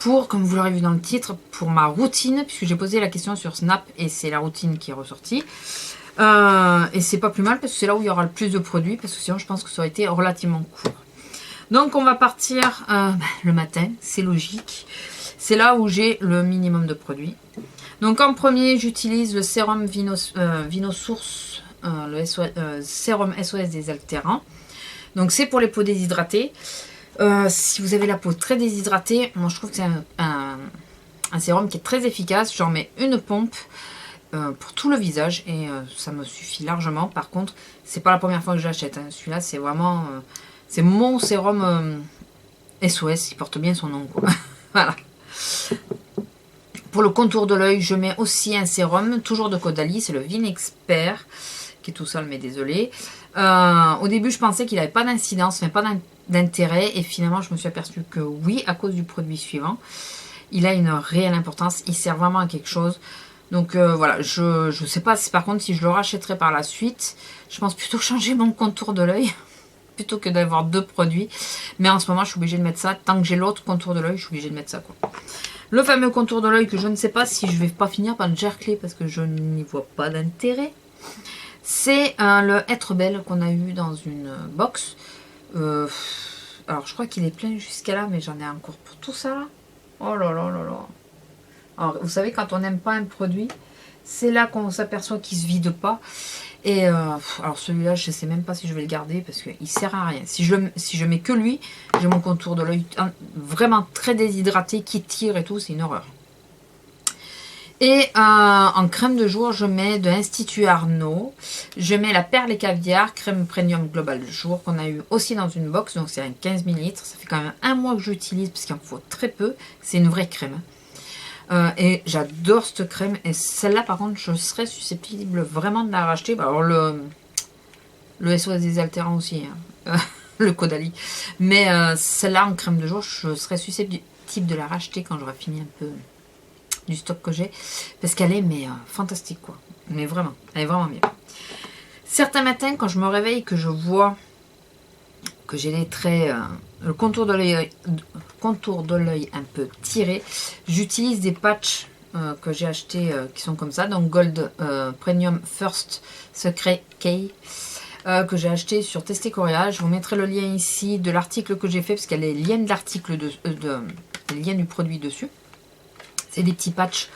pour, comme vous l'aurez vu dans le titre, pour ma routine, puisque j'ai posé la question sur Snap et c'est la routine qui est ressortie. Et c'est pas plus mal parce que c'est là où il y aura le plus de produits, parce que sinon je pense que ça aurait été relativement court. Donc on va partir le matin, c'est logique. C'est là où j'ai le minimum de produits. Donc en premier, j'utilise le sérum Vinosource, le sérum SOS désaltérant. Donc c'est pour les peaux déshydratées. Si vous avez la peau très déshydratée, moi je trouve que c'est un sérum qui est très efficace. J'en mets une pompe pour tout le visage et ça me suffit largement. Par contre, c'est pas la première fois que je l'achète. Hein. Celui-là, c'est vraiment c'est mon sérum SOS. Il porte bien son nom, quoi. Voilà. Pour le contour de l'œil, je mets aussi un sérum, toujours de Caudalie, c'est le Vinexpert, qui est tout seul, mais désolé. Au début, je pensais qu'il n'avait pas d'incidence, mais pas d'intérêt, et finalement, je me suis aperçue que oui, à cause du produit suivant. Il a une réelle importance, il sert vraiment à quelque chose. Donc voilà, je ne sais pas si par contre, si je le rachèterai par la suite, je pense plutôt changer mon contour de l'œil, plutôt que d'avoir deux produits. Mais en ce moment, je suis obligée de mettre ça. Tant que j'ai l'autre contour de l'œil, je suis obligée de mettre ça, quoi. Le fameux contour de l'œil que je ne sais pas si je vais pas finir par le gercler parce que je n'y vois pas d'intérêt. C'est le Être Belle qu'on a eu dans une box. Alors je crois qu'il est plein jusqu'à là, mais j'en ai encore pour tout ça là. Oh là là là là. Alors vous savez, quand on n'aime pas un produit, c'est là qu'on s'aperçoit qu'il se vide pas. Et alors celui-là, je ne sais même pas si je vais le garder parce qu'il sert à rien. Si je mets que lui, j'ai mon contour de l'œil vraiment très déshydraté qui tire et tout, c'est une horreur. Et en crème de jour, je mets de l'Institut Arnaud. Je mets la Perle et Caviar, crème premium global de jour qu'on a eu aussi dans une box. Donc c'est un 15 ml. Ça fait quand même un mois que j'utilise parce qu'il en faut très peu. C'est une vraie crème. Et j'adore cette crème. Et celle-là, par contre, je serais susceptible vraiment de la racheter. Alors, le SOS désaltérant aussi, hein. Le Caudalie. Mais celle-là, en crème de jour, je serais susceptible de la racheter quand j'aurai fini un peu du stock que j'ai. Parce qu'elle est fantastique, quoi. Mais vraiment, elle est vraiment bien. Certains matins, quand je me réveille, que je vois que j'ai les traits, le contour de l'œil un peu tiré, j'utilise des patchs que j'ai achetés qui sont comme ça, donc Gold Premium First Secret K que j'ai acheté sur Testé Korea. Je vous mettrai le lien ici de l'article que j'ai fait parce qu'il y a les liens de l'article les liens du produit dessus. C'est des petits patchs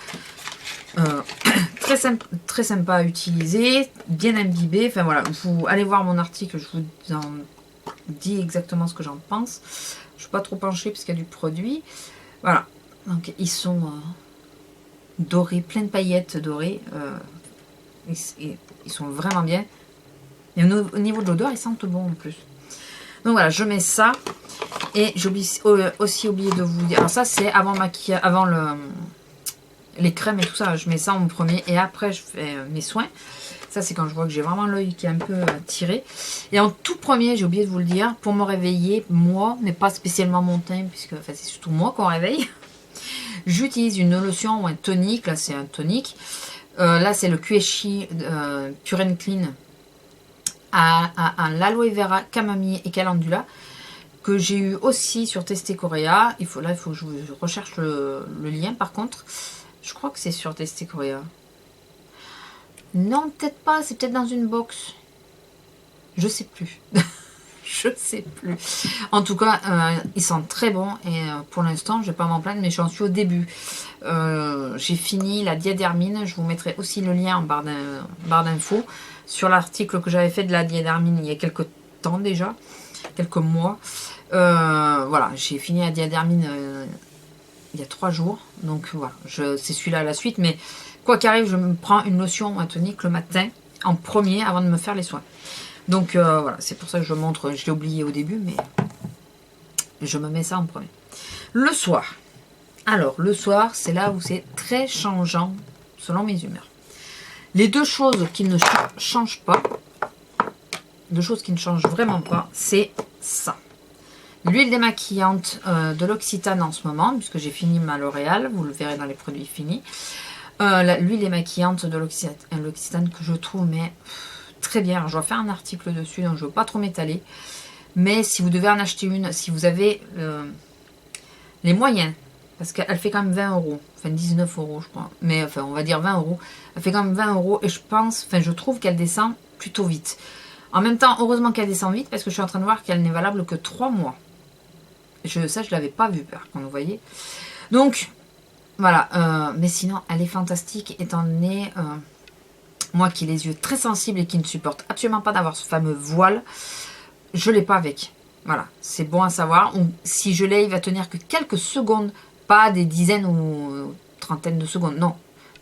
très sympa à utiliser, bien imbibés. Enfin voilà, vous allez voir mon article, je vous en dis exactement ce que j'en pense. Je ne suis pas trop penchée parce qu'il y a du produit. Voilà, donc ils sont dorés, plein de paillettes dorées. Ils sont vraiment bien. Et au niveau de l'odeur, ils sentent bon en plus. Donc voilà, je mets ça. Et j'ai aussi oublié de vous dire. Alors ça, c'est avant maquillage, avant les crèmes et tout ça. Je mets ça en premier et après, je fais mes soins. Ça, c'est quand je vois que j'ai vraiment l'œil qui est un peu tiré. Et en tout premier, j'ai oublié de vous le dire, pour me réveiller, moi, mais pas spécialement mon teint, puisque enfin, c'est surtout moi qu'on réveille, j'utilise une lotion ou un tonique. Là, c'est un tonique. Là, c'est le Quechi Pure and Clean à l'aloe vera, camomille et calendula, que j'ai eu aussi sur Testé Korea. Il faut que je recherche le lien, par contre. Je crois que c'est sur Testé Korea. Non, peut-être pas. C'est peut-être dans une box. Je sais plus. Je sais plus. En tout cas, ils sont très bons. Et pour l'instant, je vais pas m'en plaindre, mais j'en suis au début. J'ai fini la diadermine. Je vous mettrai aussi le lien en barre d'infos sur l'article que j'avais fait de la diadermine il y a quelques temps déjà. Quelques mois. Voilà, j'ai fini la diadermine il y a 3 jours. Donc voilà, c'est celui-là à la suite. Mais quoi qu'arrive, je me prends une lotion ou un tonique le matin en premier avant de me faire les soins. Donc voilà, c'est pour ça que je montre. Je l'ai oublié au début, mais je me mets ça en premier. Le soir. Alors, le soir, c'est là où c'est très changeant selon mes humeurs. Les deux choses qui ne changent pas, deux choses qui ne changent vraiment pas, c'est ça. L'huile démaquillante de l'Occitane en ce moment, puisque j'ai fini ma L'Oréal, vous le verrez dans les produits finis. L'huile démaquillante de l'Occitane que je trouve mais très bien. Alors, je vais faire un article dessus, donc je ne veux pas trop m'étaler. Mais si vous devez en acheter une, si vous avez les moyens Parce qu'elle fait quand même 20 euros. Enfin, 19 euros, je crois. Mais enfin, on va dire 20 euros. Elle fait quand même 20 euros. Et je pense, enfin, je trouve qu'elle descend plutôt vite. En même temps, heureusement qu'elle descend vite. Parce que je suis en train de voir qu'elle n'est valable que 3 mois. Ça, je ne l'avais pas vu, par contre, vous voyez. Donc, voilà. Mais sinon, elle est fantastique. Étant donné, moi qui ai les yeux très sensibles et qui ne supporte absolument pas d'avoir ce fameux voile, je ne l'ai pas avec. Voilà, c'est bon à savoir. Si je l'ai, il va tenir que quelques secondes. Pas des dizaines ou trentaines de secondes, non.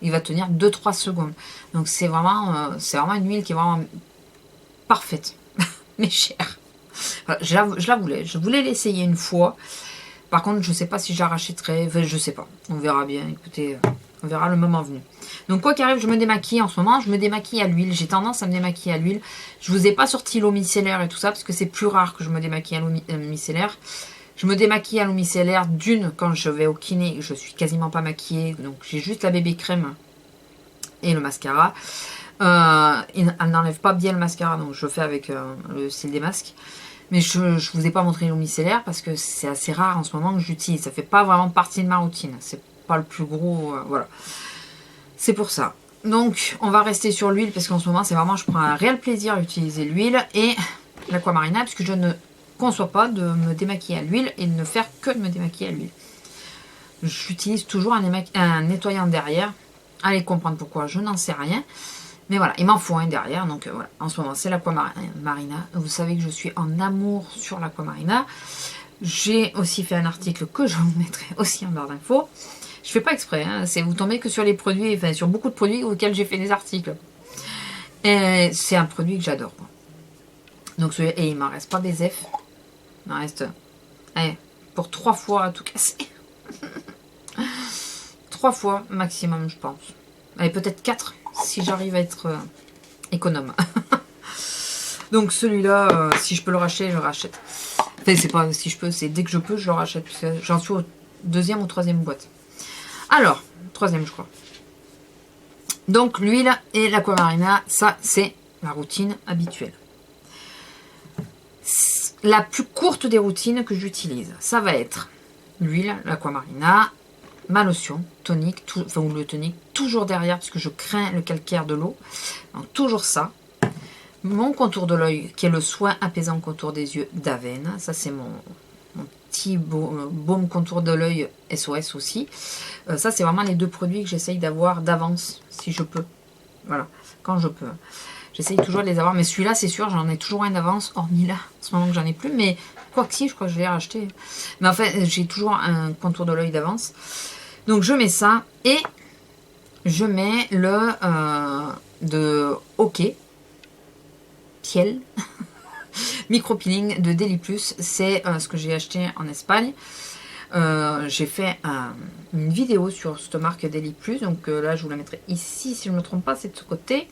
Il va tenir 2-3 secondes. Donc c'est vraiment une huile qui est vraiment parfaite, mais chère. Voilà, je la voulais. Je voulais l'essayer une fois. Par contre, je ne sais pas si je la rachèterai. Enfin, je ne sais pas. On verra bien. Écoutez, on verra le moment venu. Donc quoi qu'il arrive, je me démaquille en ce moment. Je me démaquille à l'huile. J'ai tendance à me démaquiller à l'huile. Je ne vous ai pas sorti l'eau micellaire et tout ça, parce que c'est plus rare que je me démaquille à l'eau micellaire. Je me démaquille à l'eau micellaire d'une quand je vais au kiné, je suis quasiment pas maquillée, donc j'ai juste la bébé crème et le mascara. Elle n'enlève pas bien le mascara, donc je fais avec le style des masques. Mais je ne vous ai pas montré l'eau micellaire parce que c'est assez rare en ce moment que j'utilise. Ça fait pas vraiment partie de ma routine. C'est pas le plus gros, voilà. C'est pour ça. Donc on va rester sur l'huile parce qu'en ce moment c'est vraiment, je prends un réel plaisir à utiliser l'huile et l'Aquamarina puisque je ne conçois pas de me démaquiller à l'huile et de ne faire que de me démaquiller à l'huile. J'utilise toujours un nettoyant derrière. Allez comprendre pourquoi, je n'en sais rien. Mais voilà, il m'en faut un derrière. Donc voilà, en ce moment c'est l'Aquamarina. Vous savez que je suis en amour sur l'Aquamarina. J'ai aussi fait un article que je vous mettrai aussi en barre d'infos. Je fais pas exprès, hein, vous tombez que sur les produits, enfin sur beaucoup de produits auxquels j'ai fait des articles. Et c'est un produit que j'adore. Donc et il m'en reste pas des F. Il m'en reste pour 3 fois à tout casser. 3 fois maximum, je pense. Allez, peut-être 4 si j'arrive à être économe. Donc celui-là, si je peux le racheter, je le rachète. Enfin, c'est pas si je peux, c'est dès que je peux, je le rachète. J'en suis au 2e ou 3e boîte. Alors, 3e, je crois. Donc l'huile et l'Aquamarina, ça c'est la routine habituelle. La plus courte des routines que j'utilise, ça va être l'huile, l'Aquamarina, ma lotion, tonique, ou le tonique, toujours derrière, parce que je crains le calcaire de l'eau. Donc toujours ça. Mon contour de l'œil, qui est le soin apaisant contour des yeux d'Avène. Ça, c'est mon petit baume contour de l'œil SOS aussi. Ça, c'est vraiment les 2 produits que j'essaye d'avoir d'avance, si je peux. Voilà, quand je peux. J'essaye toujours de les avoir, mais celui-là, c'est sûr, j'en ai toujours un d'avance, hormis là, en ce moment que j'en ai plus, mais quoi que si, je crois que je l'ai racheté. Mais en fait, j'ai toujours un contour de l'œil d'avance. Donc, je mets ça, et je mets le de OK, Piel, micro-peeling de Deli Plus. C'est ce que j'ai acheté en Espagne. J'ai fait une vidéo sur cette marque Deli Plus, donc là, je vous la mettrai ici, si je ne me trompe pas, c'est de ce côté.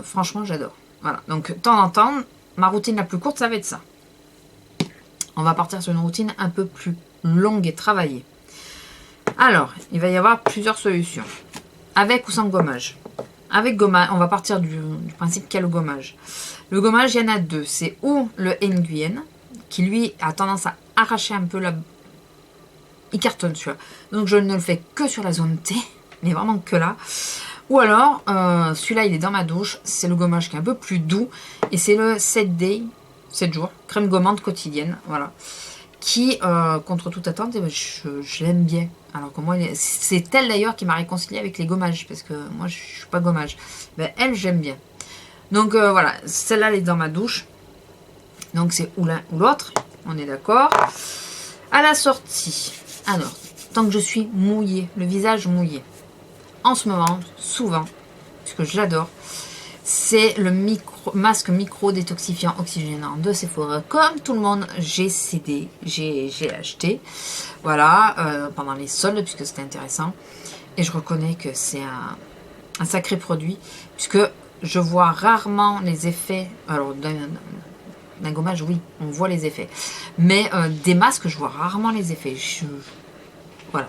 Franchement, j'adore. Voilà, donc de temps en temps, ma routine la plus courte, ça va être ça. On va partir sur une routine un peu plus longue et travaillée. Alors, il va y avoir plusieurs solutions. Avec ou sans gommage. Avec gommage, on va partir du principe qu'il y a le gommage. Le gommage, il y en a 2. C'est ou le Nguyen, qui lui a tendance à arracher un peu la... Il cartonne, tu vois. Donc je ne le fais que sur la zone T, mais vraiment que là. Ou alors, celui-là, il est dans ma douche. C'est le gommage qui est un peu plus doux. Et c'est le 7 Day, 7 jours, crème gommante quotidienne. Voilà. Qui, contre toute attente, je l'aime bien. Alors que moi, c'est elle d'ailleurs qui m'a réconcilié avec les gommages. Parce que moi, je ne suis pas gommage. Ben, elle, j'aime bien. Donc voilà, celle-là, elle est dans ma douche. Donc c'est ou l'un ou l'autre. On est d'accord. À la sortie. Alors, tant que je suis mouillée, le visage mouillé. En ce moment, souvent, parce que je l'adore, c'est le masque micro détoxifiant oxygénant de Sephora. Comme tout le monde, j'ai cédé, j'ai acheté, voilà, pendant les soldes, puisque c'était intéressant. Et je reconnais que c'est un sacré produit, puisque je vois rarement les effets. Alors, d'un gommage, oui, on voit les effets. Mais des masques, je vois rarement les effets. Voilà.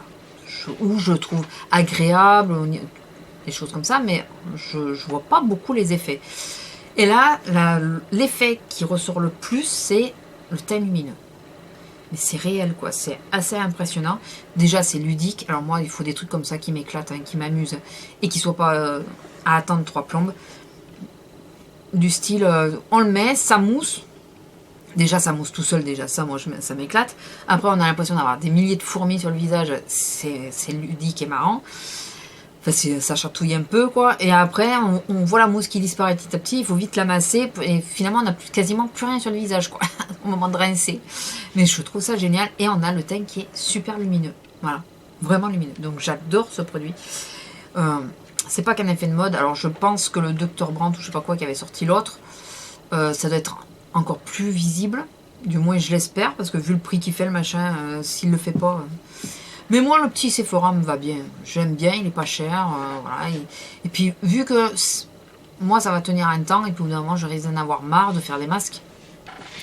Ou je trouve agréable, des choses comme ça, mais je vois pas beaucoup les effets. Et là, l'effet qui ressort le plus, c'est le teint lumineux. Mais c'est réel, quoi. C'est assez impressionnant. Déjà, c'est ludique. Alors moi, il faut des trucs comme ça qui m'éclatent, hein, qui m'amusent. Et qui ne soient pas à attendre 3 plombes. Du style, on le met, ça mousse. Déjà, ça mousse tout seul, déjà. Ça, moi, ça m'éclate. Après, on a l'impression d'avoir des milliers de fourmis sur le visage. C'est ludique et marrant. Enfin, ça chatouille un peu, quoi. Et après, on voit la mousse qui disparaît petit à petit. Il faut vite la masser. Et finalement, on n'a quasiment plus rien sur le visage, quoi. Au moment de rincer. Mais je trouve ça génial. Et on a le teint qui est super lumineux. Voilà. Vraiment lumineux. Donc, j'adore ce produit. C'est pas qu'un effet de mode. Alors, je pense que le Dr. Brandt ou je sais pas quoi qui avait sorti l'autre, ça doit être encore plus visible. Du moins, je l'espère. Parce que vu le prix qu'il fait, le machin, s'il le fait pas... Mais moi, le petit Sephora me va bien. J'aime bien, il est pas cher. Voilà. Et puis, vu que moi, ça va tenir un temps, et puis au bout d'un moment, je risque d'en avoir marre de faire des masques.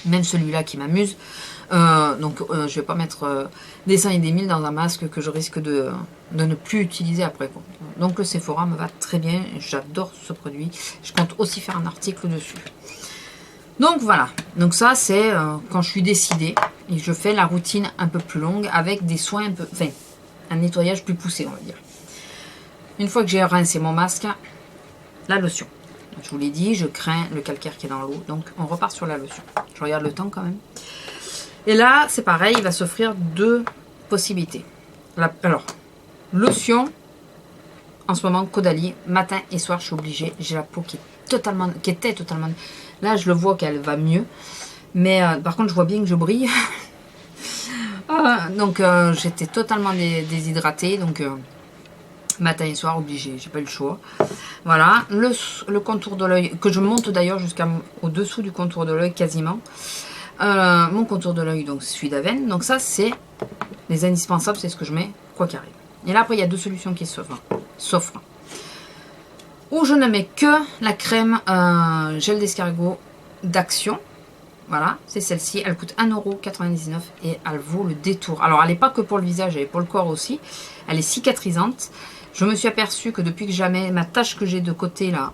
Même celui-là qui m'amuse. Donc, je vais pas mettre des 100 et des 1000 dans un masque que je risque de ne plus utiliser après, quoi. Donc, le Sephora me va très bien. J'adore ce produit. Je compte aussi faire un article dessus. Donc voilà, donc ça c'est quand je suis décidée et je fais la routine un peu plus longue avec des soins un peu, enfin un nettoyage plus poussé, on va dire. Une fois que j'ai rincé mon masque, la lotion. Je vous l'ai dit, je crains le calcaire qui est dans l'eau, donc on repart sur la lotion. Je regarde le temps quand même. Et là c'est pareil, il va s'offrir 2 possibilités. Alors, lotion, en ce moment Caudalie, matin et soir je suis obligée, j'ai la peau qui était totalement... Là, je le vois qu'elle va mieux. Mais par contre, je vois bien que je brille. Donc, j'étais totalement déshydratée. Donc, matin et soir, obligée. J'ai pas eu le choix. Voilà. Le contour de l'œil, que je monte d'ailleurs jusqu'au dessous du contour de l'œil quasiment. Mon contour de l'œil, donc, celui d'Aven. Donc, ça, c'est les indispensables. C'est ce que je mets, quoi qu'il arrive. Et là, après, il y a 2 solutions qui s'offrent. Où je ne mets que la crème gel d'escargot d'Action. Voilà, c'est celle-ci. Elle coûte 1,99 € et elle vaut le détour. Alors, elle n'est pas que pour le visage, elle est pour le corps aussi. Elle est cicatrisante. Je me suis aperçue que depuis que jamais ma tache que j'ai de côté, là,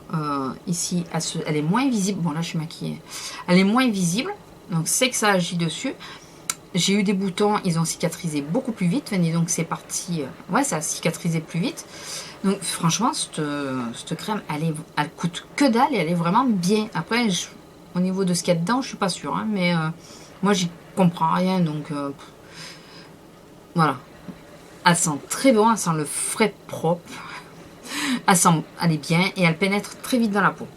ici, elle est moins visible. Bon, là, je suis maquillée. Elle est moins visible. Donc, c'est que ça agit dessus. J'ai eu des boutons, ils ont cicatrisé beaucoup plus vite. Donc, c'est parti. Ouais, ça a cicatrisé plus vite. Donc franchement, cette crème, elle coûte que dalle et elle est vraiment bien. Après, au niveau de ce qu'il y a dedans, je suis pas sûre. Hein, mais moi, j'y comprends rien. Donc voilà. Elle sent très bon, elle sent le frais propre. Elle est bien et elle pénètre très vite dans la peau.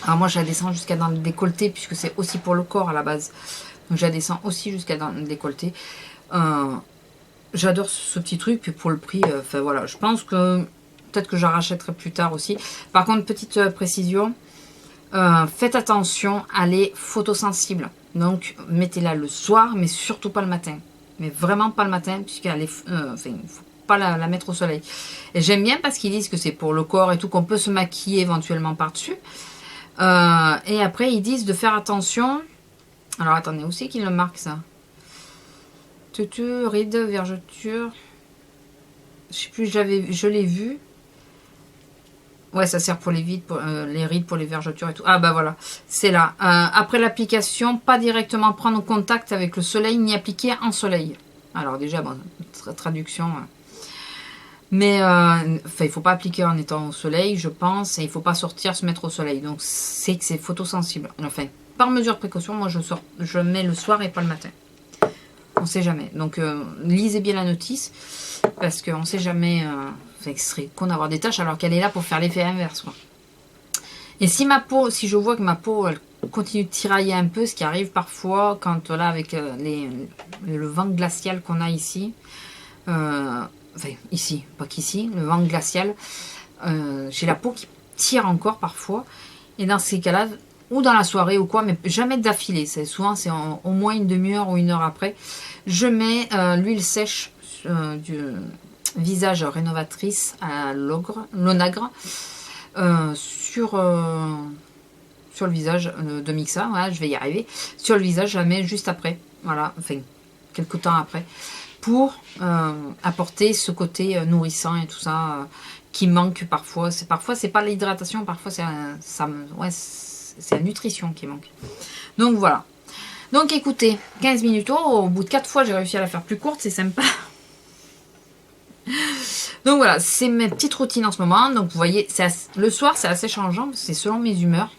Alors moi, je la descends jusqu'à dans le décolleté puisque c'est aussi pour le corps à la base. Donc je la descends aussi jusqu'à dans le décolleté. J'adore ce petit truc, puis pour le prix, enfin voilà, je pense que peut-être que j'en rachèterai plus tard aussi. Par contre, petite précision, faites attention, elle est photosensible. Donc, mettez-la le soir, mais surtout pas le matin. Mais vraiment pas le matin, puisqu'elle est... enfin, il ne faut pas la mettre au soleil. Et j'aime bien parce qu'ils disent que c'est pour le corps et tout, qu'on peut se maquiller éventuellement par-dessus. Et après, ils disent de faire attention... Alors, attendez, où c'est qu'ils le marquent, ça? Tutu, rides, vergetures. Je sais plus, je l'ai vu. Ouais, ça sert pour les rides, les rides, pour les vergetures et tout. Ah bah voilà, c'est là. Après l'application, pas directement prendre contact avec le soleil ni appliquer en soleil. Alors déjà, bon, traduction. Mais il faut pas appliquer en étant au soleil, je pense, et il faut pas sortir se mettre au soleil. Donc c'est que c'est photosensible. Enfin, par mesure de précaution, moi je mets le soir et pas le matin. On sait jamais. Donc lisez bien la notice parce qu'on sait jamais. Ce serait con d'avoir des taches alors qu'elle est là pour faire l'effet inverse, quoi. Et si je vois que ma peau elle continue de tirailler un peu, ce qui arrive parfois quand là avec le vent glacial qu'on a ici, enfin ici, pas qu'ici, le vent glacial, j'ai la peau qui tire encore parfois. Et dans ces cas-là, ou dans la soirée ou quoi, mais jamais d'affilée. Souvent c'est au moins une demi-heure ou 1 heure après. Je mets l'huile sèche du visage rénovatrice à l'onagre sur le visage de Mixa. Voilà, je vais y arriver. Sur le visage, je la mets juste après. Voilà, enfin, quelques temps après. Pour apporter ce côté nourrissant et tout ça qui manque parfois. Parfois, c'est pas l'hydratation, parfois, c'est la nutrition qui manque. Donc, voilà. Donc écoutez, 15 minutes, au bout de 4 fois j'ai réussi à la faire plus courte, c'est sympa. Donc voilà, c'est mes petites routines en ce moment. Donc vous voyez, le soir c'est assez changeant, c'est selon mes humeurs.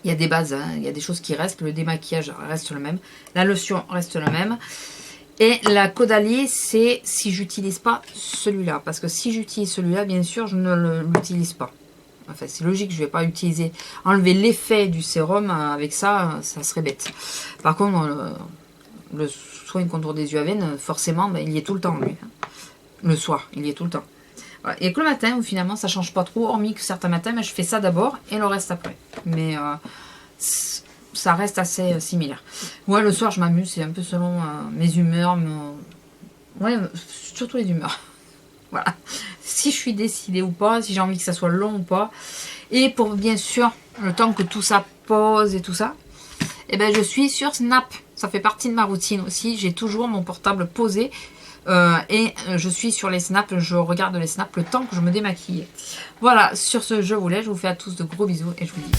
Il y a des bases, hein, il y a des choses qui restent, le démaquillage reste le même, la lotion reste la même. Et la Caudalie, c'est si j'utilise pas celui-là. Parce que si j'utilise celui-là, bien sûr, je ne l'utilise pas. Enfin, c'est logique, je ne vais pas utiliser, enlever l'effet du sérum avec ça, ça serait bête. Par contre, le soin contour des yeux à veine, forcément, ben, il y est tout le temps, lui. Le soir, il y est tout le temps. Voilà. Et que le matin, où finalement, ça change pas trop, hormis que certains matins, ben, je fais ça d'abord et le reste après. Mais ça reste assez similaire. Ouais, le soir, je m'amuse, c'est un peu selon mes humeurs. Ouais, surtout les humeurs. Voilà. Si je suis décidée ou pas, si j'ai envie que ça soit long ou pas. Et pour, bien sûr, le temps que tout ça pose et tout ça, eh ben, je suis sur Snap. Ça fait partie de ma routine aussi. J'ai toujours mon portable posé. Et je suis sur les snaps, je regarde les snaps le temps que je me démaquille. Voilà, sur ce, je vous fais à tous de gros bisous et je vous dis...